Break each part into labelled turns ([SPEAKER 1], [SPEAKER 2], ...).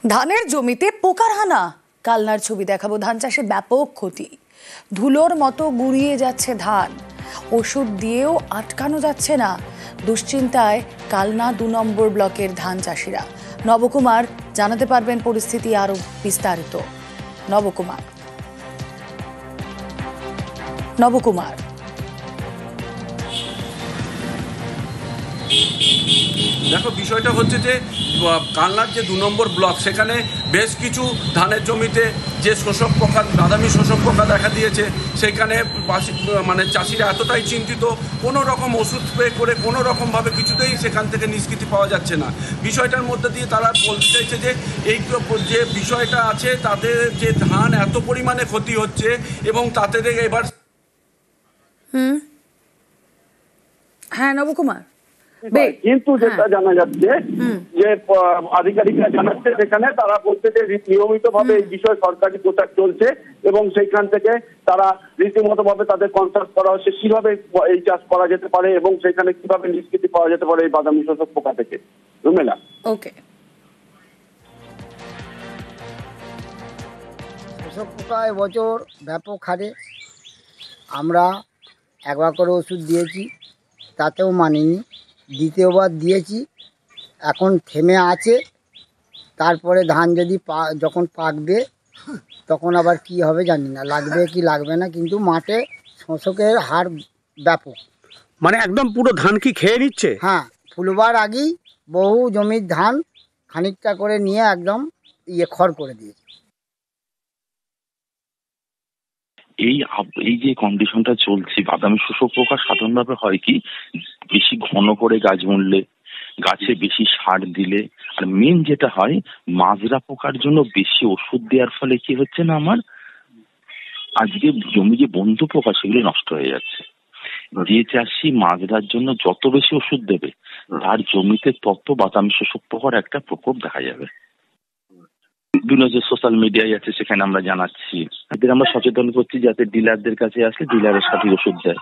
[SPEAKER 1] ধানের জমিতে পোকার হানা, কালনার ছবি দেখাবো। ধান চাষে ব্যাপক ক্ষতি, ধুলোর মতো গুড়িয়ে যাচ্ছে ধান, ওষুধ দিয়েও আটকানো যাচ্ছে না। দুশ্চিন্তায় কালনা ২ নম্বর ব্লকের ধান চাষিরা। নবকুমার জানাতে পারবেন পরিস্থিতি আরো বিস্তারিত। নবকুমার।
[SPEAKER 2] দেখো, বিষয়টা হচ্ছে যে কালনার যে ২ নম্বর ব্লক, সেখানে বেশ কিছু ধানের জমিতে যে শোষক পোকা, বাদামি শোষক পোকা দেখা দিয়েছে। সেখানে মানে চাষিরা এতটাই চিন্তিত, কোনো রকম ওষুধ স্প্রে করে কোনো রকমভাবে কিছুতেই সেখান থেকে নিষ্কৃতি পাওয়া যাচ্ছে না। বিষয়টার মধ্যে দিয়ে তারা বলতে চাইছে যে এই যে বিষয়টা আছে, তাদের যে ধান এত পরিমাণে ক্ষতি হচ্ছে এবং তাতে এবার
[SPEAKER 1] হ্যাঁ নবকুমার,
[SPEAKER 3] কিন্তু যেটা জানা যাচ্ছে যে আধিকারিকরা জানাচ্ছে সেখানে তারা বলছে যে নিয়মিত ভাবে এই বিষয়ে সরকারি প্রচার চলছে এবং সেইখান থেকে তারা রীতিমতো ভাবে তাদের কনসাল্ট করা হচ্ছে কিভাবে এই চাষ করা যেতে পারে এবং সেখানে কিভাবে নিষ্কৃতি পাওয়া যেতে পারে এই বাদামি শোষক পোকা থেকে। রুমেলা।
[SPEAKER 1] ওকে।
[SPEAKER 4] শোষক পোকা এবছর ব্যাপক হারে, আমরা একবার করে ওষুধ দিয়েছি, তাতেও মানেনি। দ্বিতীয়বার দিয়েছি, এখন থেমে আছে। তারপরে ধান যদি যখন পাকবে তখন আবার কি হবে জানি না, লাগবে কি লাগবে না, কিন্তু মাঠে শোষকের হার ব্যাপক।
[SPEAKER 5] মানে একদম পুরো ধান কি খেয়ে নিচ্ছে?
[SPEAKER 4] হ্যাঁ, ফুলবার আগেই বহু জমির ধান খানিকটা করে নিয়ে একদম খড় করে দিয়েছে।
[SPEAKER 6] এই যে কন্ডিশনটা চলছে, বাদামি শোষক পোকা সাধারণভাবে হয় কি, বেশি ঘন করে গাছ মুড়লে, গাছে বেশি সার দিলে, আর মেন যেটা হয় মাজরা পোকার জন্য বেশি ওষুধ দেওয়ার ফলে কি হচ্ছে না, আমার আজকে জমি যে বন্ধু পোকা সেগুলো নষ্ট হয়ে যাচ্ছে। যে চাষি মাজরার জন্য যত বেশি ওষুধ দেবে, তার জমিতে তত বাদামি শোষক পোকার একটা প্রকোপ দেখা যাবে। বিভিন্ন যে সোশ্যাল মিডিয়ায় আছে সেখানে আমরা জানাচ্ছি, এদের আমরা সচেতন করছি যাতে ডিলারদের কাছে আসলে ডিলারের সাথে ওষুধ দেয়।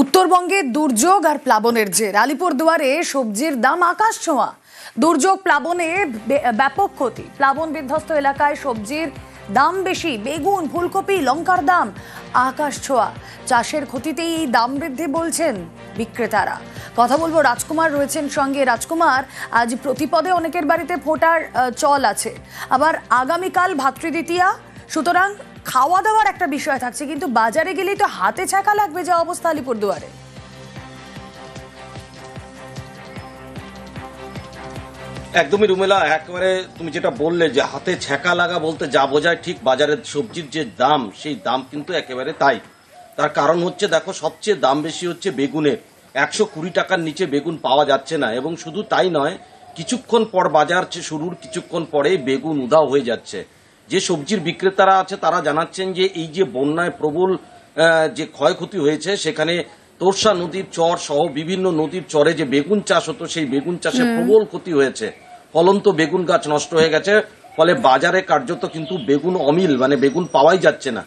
[SPEAKER 1] উত্তরবঙ্গে দুর্যোগ আর প্লাবনের জের, আলিপুরদুয়ারে সবজির দাম আকাশ ছোঁয়া। দুর্যোগ প্লাবনে ব্যাপক ক্ষতি, প্লাবন বিধ্বস্ত এলাকায় সবজির দাম বেশি, বেগুন, ফুলকপি, লঙ্কার দাম আকাশ ছোঁয়া। চাষের ক্ষতিতেই এই দাম বৃদ্ধি বলছেন বিক্রেতারা। কথা বলবো, রাজকুমার রয়েছেন সঙ্গে। রাজকুমার, আজ প্রতিপদে অনেকের বাড়িতে ফোটার চল আছে, আবার আগামীকাল ভাতৃদ্বিতীয়া, সুতরাং খাওয়া দাওয়ার একটা বিষয় থাকছে, কিন্তু বাজারে গেলেই তো হাতে ছ্যাঁকা লাগবে, যা অবস্থা আলিপুরদুয়ারে।
[SPEAKER 7] একদমই রুমেলা, একেবারে তুমি যেটা বললে যে হাতে ছ্যাঁকা লাগা বলতে যা বোঝায়, ঠিক বাজারের সবজির যে দাম, সেই দাম কিন্তু একেবারে তাই। তার কারণ হচ্ছে, দেখো, সবচেয়ে দাম বেশি হচ্ছে বেগুনের। 120 টাকার নিচে বেগুন পাওয়া যাচ্ছে না, এবং শুধু তাই নয়, কিছুক্ষণ পর বাজার শুরুর কিছুক্ষণ পরেই বেগুন উধাও হয়ে যাচ্ছে। যে সবজির বিক্রেতারা আছে তারা জানাচ্ছেন যে এই যে বন্যায় প্রবল যে ক্ষয়ক্ষতি হয়েছে, সেখানে তোরসা নদীর চর সহ বিভিন্ন নদীর চরে যে বেগুন চাষ হতো, সেই বেগুন চাষে প্রবল ক্ষতি হয়েছে। ফলন্ত বেগুন গাছ নষ্ট হয়ে গেছে, ফলে বাজারে কার্যত কিন্তু বেগুন অমিল, মানে বেগুন পাওয়াই যাচ্ছে না।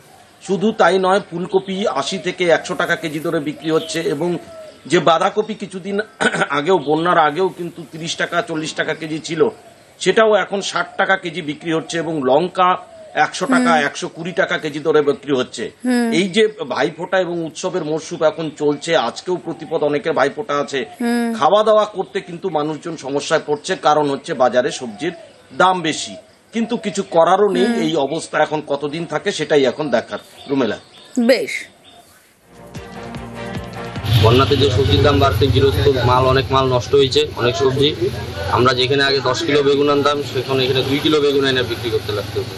[SPEAKER 7] শুধু তাই নয়, ফুলকপি 80 থেকে 100 টাকা কেজি ধরে বিক্রি হচ্ছে, এবং যে বাঁধাকপি কিছুদিন আগেও, বন্যার আগেও কিন্তু 30 টাকা 40 টাকা কেজি ছিল, সেটাও এখন 60 টাকা কেজি বিক্রি হচ্ছে, এবং লঙ্কা 100 টাকা 120 টাকা কেজি ধরে বিক্রি হচ্ছে। এই যে ভাইফোঁটা এবং উৎসবের মরশুম এখন চলছে, আজকেও প্রতিপদ অনেকের ভাইফোঁটা আছে, খাওয়া দাওয়া করতে কিন্তু মানুষজন সমস্যায় পড়ছে, কারণ হচ্ছে বাজারে সবজির দাম বেশি। কিন্তু কিছু করারও নেই, এই অবস্থা এখন কতদিন থাকে সেটাই এখন দেখার। রুমেলা।
[SPEAKER 1] বেশ,
[SPEAKER 8] বন্যাতে যে সবজির দাম বাড়তে, গৃহস্থ মাল, অনেক মাল নষ্ট হয়েছে, অনেক সবজি। আমরা যেখানে আগে 10 কিলো বেগুন আনতাম, সেখানে এখানে 2 কিলো বেগুন এনে বিক্রি করতে লাগতেছে,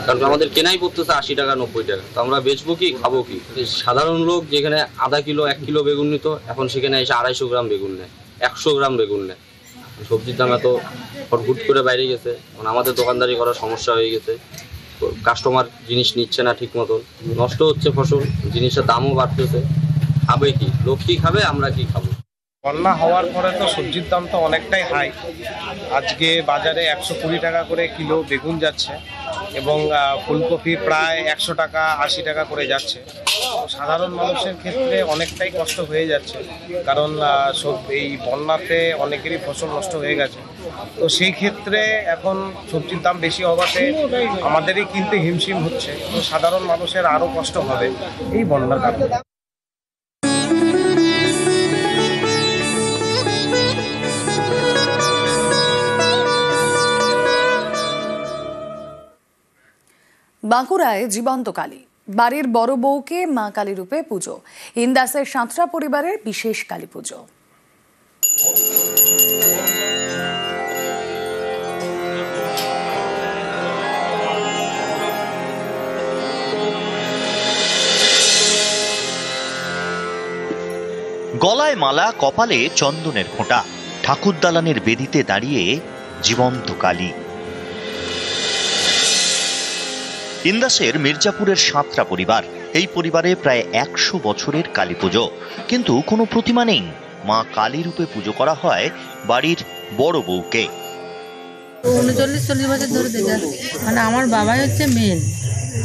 [SPEAKER 8] কারণ আমাদের কেনাই পড়তেছে 80 টাকা 90 টাকা। তো আমরা বেচবো কি, খাবো কি? সাধারণ লোক যেখানে আধা কিলো 1 কিলো বেগুন নিত, এখন সেখানে এসে 250 গ্রাম বেগুন নেয়, 100 গ্রাম বেগুন নেয়। সবজির দাম এত হুট করে বাইরে গেছে, মানে আমাদের দোকানদারি করার সমস্যা হয়ে গেছে। কাস্টমার জিনিস নিচ্ছে না ঠিক মতন, নষ্ট হচ্ছে ফসল, জিনিসের দামও বাড়তেছে। খাবে কি? লোক কি খাবে, আমরা কি খাবো?
[SPEAKER 9] বন্যা হওয়ার পরে তো সবজির দাম তো অনেকটাই হাই। আজকে বাজারে 120 টাকা করে কিলো বেগুন যাচ্ছে, এবং ফুলকপি প্রায় 100 টাকা 80 টাকা করে যাচ্ছে। সাধারণ মানুষের ক্ষেত্রে অনেকটাই কষ্ট হয়ে যাচ্ছে, কারণ সব এই বন্যাতে অনেকেরই ফসল নষ্ট হয়ে গেছে। তো সেই ক্ষেত্রে এখন সবজির দাম বেশি হওয়াতে আমাদেরই কিনতে হিমশিম হচ্ছে, তো সাধারণ মানুষের আরও কষ্ট হবে এই বন্যার কারণে।
[SPEAKER 1] বাঁকুড়ায় জীবন্ত কালী, বাড়ির বড় বউকে মা কালী রূপে পুজো। ইন্দাসের সাঁতরা পরিবারের বিশেষ কালী পুজো।
[SPEAKER 10] গলায় মালা, কপালে চন্দনের খোঁটা, ঠাকুর দালানের বেদিতে দাঁড়িয়ে জীবন্ত কালী। ইন্দাসের মির্জাপুরের সাঁতরা পরিবার, এই পরিবারে প্রায় 100 বছরের কালী পুজো, কিন্তু কোনো প্রতিমা নেই। মা কালী রূপে পুজো করা হয় বাড়ির বড় বউকে।
[SPEAKER 11] 39-40 বছর ধরে দেখে আসছি, মানে আমার বাবাই হচ্ছে মেন,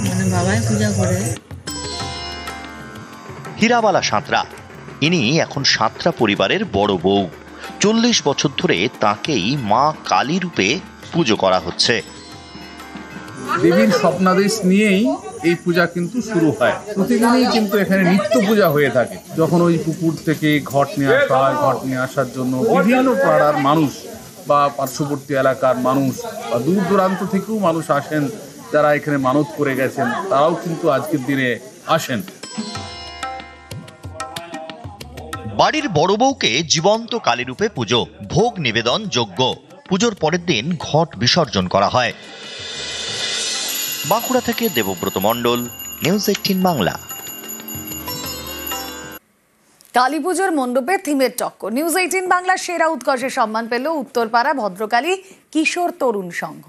[SPEAKER 11] মানে বাবাই পূজা করে।
[SPEAKER 10] হীরাবালা সাঁতরা, ইনি এখন সাঁতরা পরিবারের বড় বউ। 40 বছর ধরে তাকেই মা কালী রূপে পুজো করা হচ্ছে।
[SPEAKER 12] দেবীর স্বপ্নাদেশ নিয়েই এই পূজা কিন্তু শুরু হয়। প্রতিদিনই কিন্তু এখানে নিত্য পূজা হয়ে থাকে। যখন ওই পুকুর থেকে ঘট নিয়ে আসা হয়, ঘট নিয়ে আসার জন্য বিভিন্ন পাড়ার মানুষ বা পার্শ্ববর্তী এলাকার মানুষ বা দূর দূরান্ত থেকেও মানুষ আসেন, যারা এখানে মানত করে গেছেন, তারাও কিন্তু আজকের দিনে আসেন।
[SPEAKER 10] বাড়ির বড় বউকে জীবন্ত কালী রূপে পুজো, ভোগ নিবেদন যজ্ঞ। পুজোর পরের দিন ঘট বিসর্জন করা হয়। বাঁকুড়া থেকে দেবব্রত মণ্ডল, নিউজ 18 বাংলা।
[SPEAKER 1] কালী পুজোর মণ্ডপে থিমের টক্কর। নিউজ 18 বাংলার সেরা উৎকর্ষে সম্মান পেল উত্তরপাড়া ভদ্রকালী কিশোর তরুণ সংঘ।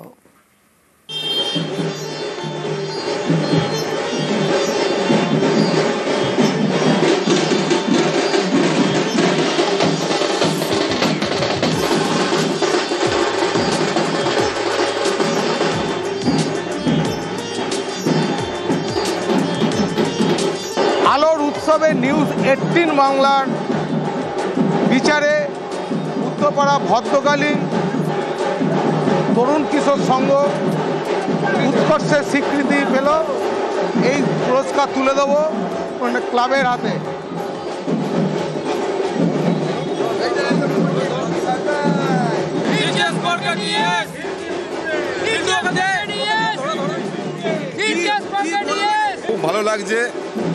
[SPEAKER 9] আলোর উৎসবে নিউজ 18 বাংলার বিচারে উত্তরপাড়া ভদ্রকালী তরুণ কিশোর সংঘ উৎকর্ষের স্বীকৃতি পেল। এই পুরস্কার তুলে দেবো ক্লাবের হাতে।
[SPEAKER 13] খুব ভালো লাগছে,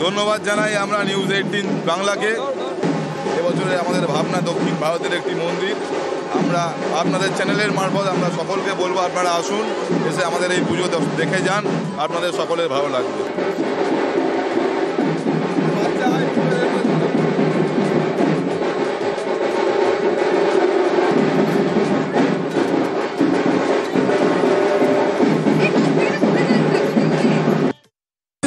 [SPEAKER 13] ধন্যবাদ জানাই আমরা নিউজ 18 বাংলাকে। এবছরে আমাদের ভাবনা দক্ষিণ ভারতের একটি মন্দির। আমরা আপনাদের চ্যানেলের মারফত আমরা সকলকে বলবো, আপনারা আসুন, এসে আমাদের এই পুজো দেখে যান, আপনাদের সকলের ভালো লাগবে।